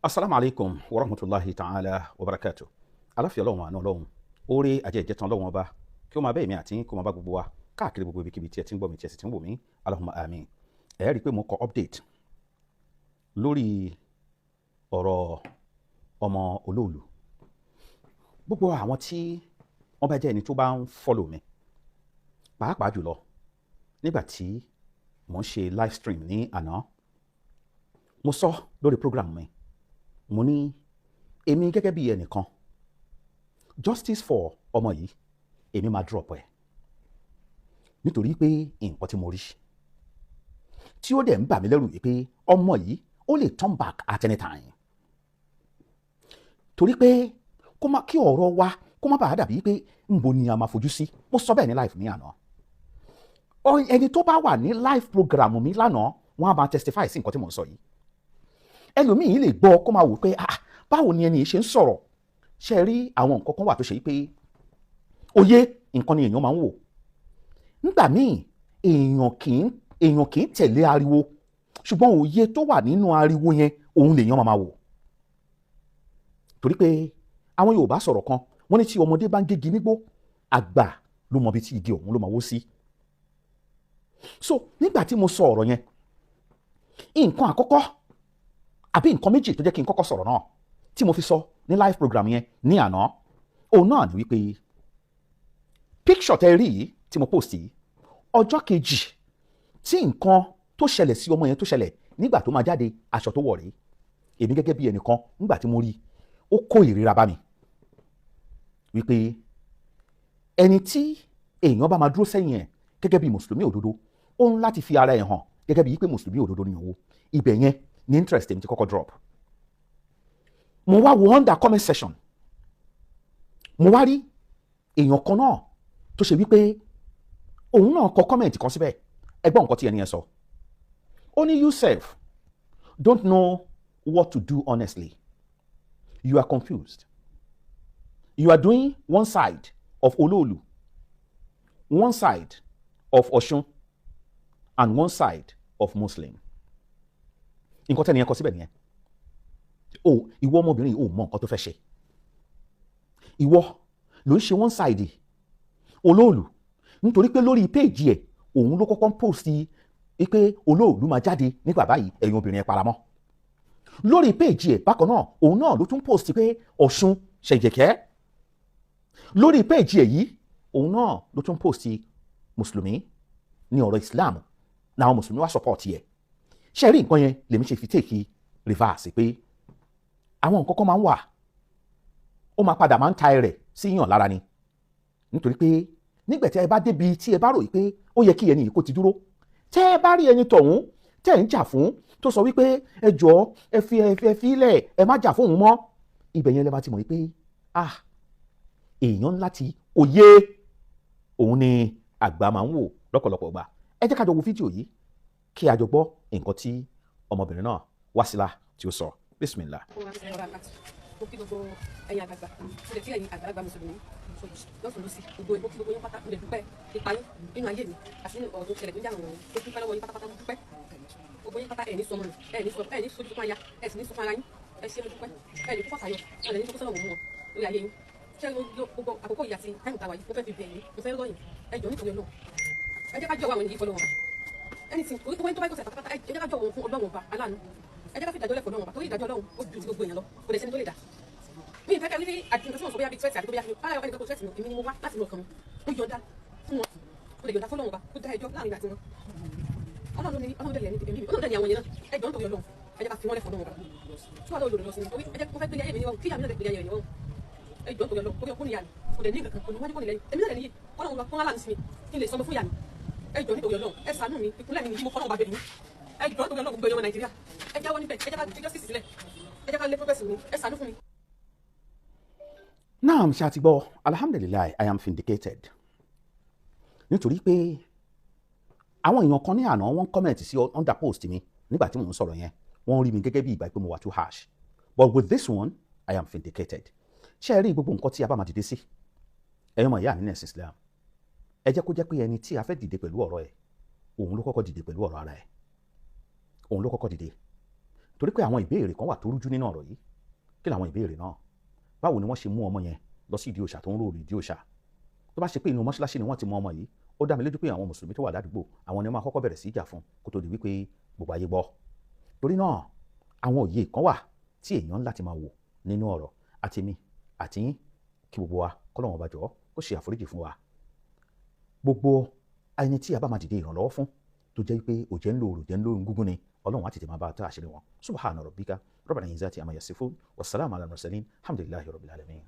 Assalamu alaikum wa rahmatullahi ta'ala wa barakatuh. Aláfíà Ọlọ́run àánú Ọlọ́run, oore ajẹ́ ìjẹ́tàn Ọlọ́run ọba, kí ó máa bá èmi àti yín, kí ó máa bá gbogbo wa káàkiri gbogbo ibikíbi tí ẹ ti ń gbọ́ mi tí ẹ sì ti ń wò mí, Allahumma àmín. Ẹ rí i pé mo kọ update lórí ọ̀rọ̀ ọmọ Olóòlù. Gbogbo àwọn tí wọ́n bá jẹ́ ẹni tó bá ń follow mi, pàápàá jùlọ nígbà tí mo ń ṣe live stream ní àná, mo sọ lórí program mi, mo ní èmi gẹ́gẹ́ bí ẹnìkan, justice for ọmọ yìí èmi máa drop ẹ̀ nítorí pé nǹkan tí mo rí tí ó dẹ̀ ń bà mí lẹ́rù yìí pé ọmọ yìí ó lè turn back at any time, torí pé kí ọ̀rọ̀ wa kó má bàa dàbí pé nbo ni a máa fojú sí. Mo sọ bẹ́ẹ̀ ní live ní àná. Ẹni tó bá wà ní live program mi lánàá, wọ́n á máa testify sí nǹkan tí mo ń sọ yìí. Ẹlòmíì yìí lè gbọ́ kó máa wò pé báwo ni ẹni yìí ṣe ń sọ̀rọ̀. Ṣé rí àwọn nǹkan kan wà tó ṣe pé òye nǹkan ni èèyàn máa ń wò. Nígbà míì èèyàn kì í tẹ̀lé ariwo, ṣùgbọ́n òye tó wà nínú ariwo yẹn òun lèèyàn máa wò. Torí pé àwọn Yorùbá sọ̀rọ̀ kan, wọ́n ní tí ọmọdé bá ń gégi nígbó, àgbà ló mọ ibi tí igi ọ̀hún ló máa wó sí. So nígbà tí mo sọ ọ̀rọ̀ yẹn, nǹkan àkọ́kọ́ àbí nǹkan méjì tó jẹ́ kí n kọ́kọ́ sọ̀rọ̀ náà tí mo fi sọ ní live program yẹn ní àná, òun náà ni wípé picture tẹ́ rí yìí tí mo post yìí, ọjọ́ kejì tí nǹkan tó ṣẹlẹ̀ sí ọmọ yẹn tó ṣẹlẹ̀, nígbà tó máa jáde aṣọ tó wọ̀ rí, èmi gẹ́gẹ́ bí ẹnìkan nígbà tí mo rí, ó kó ìrira bá mi wípé ẹni tí èèyàn bá máa dúró sẹ́yìn ẹ̀ gẹ́gẹ́ bí mùsùlùmí òdodo, ó ń láti fi ara ẹ̀ hàn gẹ́gẹ́ bí pé mùsùlùmí òdodo ni òun. Ibẹ̀ yẹn ní interest èmi ti kọ́kọ́ drop. Mo wá wo under comment section, mo wá rí èèyàn kan náà tó ṣe wípé òun náà kọ comment kan síbẹ̀. Ẹ gbọ́ nǹkan tí ẹni yẹn sọ. Ó ní you sef don't know what to do honestly. You are confused. You are doing one side of Olóòlù, one side of Ọ̀ṣun, and one side of Muslim. Nǹkan tẹ́ni yẹn kọ síbẹ̀ nìyẹn. Ìwọ ọmọbìnrin yìí ò mọ nǹkan tó fẹ́ ṣe. Ìwọ ló ń ṣe one side Olóòlù nítorí pé lórí péèjì ẹ̀ òun ló kọ́kọ́ ń post pé Olóòlù máa jáde nígbà báyìí, ẹ̀yin obìnrin ẹ̀ paramọ́. Lórí péèjì ẹ̀ bákan náà òun náà ló tún post pé Ọ̀ṣun ṣẹ̀jẹ̀kẹ́. Lórí péèjì ẹ̀ yìí òun náà ló tún post mùsùlùmí ní ọ̀rọ̀ Islam náà, mùsùlùmí wá support yẹ. Ṣé rí nǹkan yẹn lèmi ṣe fi take reverse pé àwọn nǹkan kan máa ń wà, ó máa padà máa ń ta ẹrẹ̀ sí yàn lára ni. Nítorí pé nígbà tí ẹ bá débi tí ẹ bá rò pé ó yẹ kí ẹni yìí kó ti dúró, tẹ́ ẹ bá rí ẹni tọ̀hún tẹ́ ẹ ń jà fún tó sọ wípé ẹ jọ̀ọ́ ẹ fi ilẹ̀ ẹ má jà fún òun mọ́, ibẹ̀ yẹn lẹ bá ti mọ̀ wípé èèyàn láti òye òun ni àgbà máa ń wò lọ́pọ̀lọpọ̀ gbà. Ẹ jẹ́ ká jọ wo fídíò yìí kí a jọ gbọ́ nǹkan tí ọmọbìnrin náà Wasila tí ó sọ. Bismillah. Mo kí gbogbo ẹ̀yin àgbààgbà, mo lè kí ẹ̀yin àgbàlagbà mùsùlùmí lọ́sùn lọ́sì, gbogbo yín pátá, mo lè dúpẹ́ ipa yín nínú ayé mi àti nínú ọ̀rọ̀ tó ṣẹlẹ̀ tó jẹ́ àwọn ọ̀rọ̀ tó dúpẹ́ lọ́wọ́ yín pátápátá, mo dúpẹ́. Gbogbo yín pátá ẹ̀ ní sọmọ nù, ẹ̀ ní sojú fún aya, ẹ̀ sì ní sọfún ara yín, ẹ̀ ṣe mo dúpẹ́, ẹ̀ ní kókó fàyọ, ẹ̀ ní kókó sọ́nà mọ̀ mú wọn lórí ayé yín. Ṣé gbogbo àkókò yìí àti táìmù tàwa yìí mo fẹ́ fi bẹ̀ yín, mo fẹ́ rọ̀ yín, ẹ jọ̀ọ́ nítorí Ọlọ́run. Ẹ jẹ́ ká jọ̀wọ́ àwọn ènìyàn fọlọ́wọ́n bá. Anything, orí tó wáyé tó bá tó ṣe pátápátá, ẹ jẹ́ ká jọ̀wọ́ fún Ọlọ́run ọba aláàánú. Ẹ jẹ́ ká fi ìdájọ́ lẹ́fọ̀ọ́ Ọlọ́run ọba, torí ìdájọ́ Ọlọ́run ó ju ti gbogbo èèyàn lọ, kò lè sẹ́ni tó lè dá. Mi ìfẹ́ kẹ́ ní àdìgbò tí wọ́n sọ bóyá bíi tírẹ̀tì àti bóyá báyọ̀ ẹni tó tírẹ̀tì mi, èmi ni mo wá láti inú ọkàn mi. Ó yọ̀ǹda fún wọn, ó lè yọ̀ǹda fọ́lọ́run ọba, ó dá ẹjọ́ láàrin àti wọn. Ọlọ́run dẹ̀ ní àwọn yẹn náà, ẹ jọ̀ọ́ nítorí Ọlọ́run, ẹ jẹ́ ká fi wọ́n lẹ́fọ̀ọ́ Ọlọ́run ọba. Tí wọ́n lọ́ọ́ lò lọ sí mi, torí ẹ jẹ́ kó fẹ́ gbélé ayé mi níwọ̀n, kí ìyá mi náà lè gbélé ayé mi níwọ̀n. Ẹ jọ̀ọ́ nítorí Ọlọ́run, orí ọkùnrin ìyá mi, kò dẹ̀ ní nǹkan kan, kò ní wájú kò ní lẹ́yìn. Èmi náà lè níyì, Ọlọ́run wa fún aláàánú sí mi, kí n lè sọmọ fún ìyá mi. Ẹ jọ̀ọ́ nítorí Ọlọ́run, ẹ ṣàánú mi, ìkúnlẹ̀ mi ni mo fọ́nà ọba bẹ̀rẹ̀ mi. Ẹ jọ̀ọ́ nítorí Ọlọ́run gbogbo ẹ̀yọ́ Nàìjíríà, ẹ jáwọ́ níbẹ̀, ẹ jẹ́ ká fi justice sílẹ̀, ẹ jẹ́ ká lé progress mi, ẹ ṣàánú fún mi. Naam, ṣe àti gbọ́, alhamdulillah, I am vindicated. Nítorí pé àwọn èèyàn kan ní àná wọ́n comment sí under post mi nígbà tí mò ń sọ̀rọ̀ yẹn, wọ́n rí mi gẹ́gẹ́ bí ìgbà pé mo wà too harsh. But with this one, I am vindicated. Ṣé ẹ rí gbogbo nǹkan tí a bá máa dìde sí? Ẹ̀yin ọmọ ìyá mi ní ẹ̀sìn Islam, ẹ jẹ́ kó jẹ́ pé ẹni tí a fẹ́ dìde pẹ̀lú ọ̀rọ̀ ẹ̀, òun ló kọ́kọ́ dìde pẹ̀lú ọ̀rọ̀ ara ẹ̀. Òun ló kọ́kọ́ dìde. torí pé àwọn ìbéèrè kan wà tó rújú nínú ọ̀rọ̀ yìí. Kí làwọn ìbéèrè náà? Báwo ni wọ́n ṣe mú ọmọ yẹn lọ sí ìdí òòṣà tó ń rò ìdí òòṣà? Tó bá ṣe pé inú mọ́ṣáláṣí ni wọ́n ti mú ọmọ yìí, ó dá mi lójú pé àwọn mùsùlùmí tó wà ládùúgbò àwọn ni wọ́n máa kọ́kọ́ bẹ̀rẹ̀ sí í jà fún kó tó di wípé gbogbo ayé gbọ́. Torí náà àwọn òye kan wà tí èèyàn láti máa wò nínú ọ̀rọ̀, àti mi àti yín, kí gbogbo wa k'Ọlọ́run bá jọ̀ọ́ kó ṣe àforíjì fún wa. Gbogbo ẹni tí a bá máa dìde ìrànlọ́wọ́ fún tó jẹ́ wípé òjẹ́ ń lo òròjẹ́ ń lo gúngún ni, Ọlọ́run á tètè máa bá a tó àṣírí wọn. Subhana rabbika rabbil izzati amma yasifun, wassalamu ala mursalin, alhamdulillahi rabbil alamin.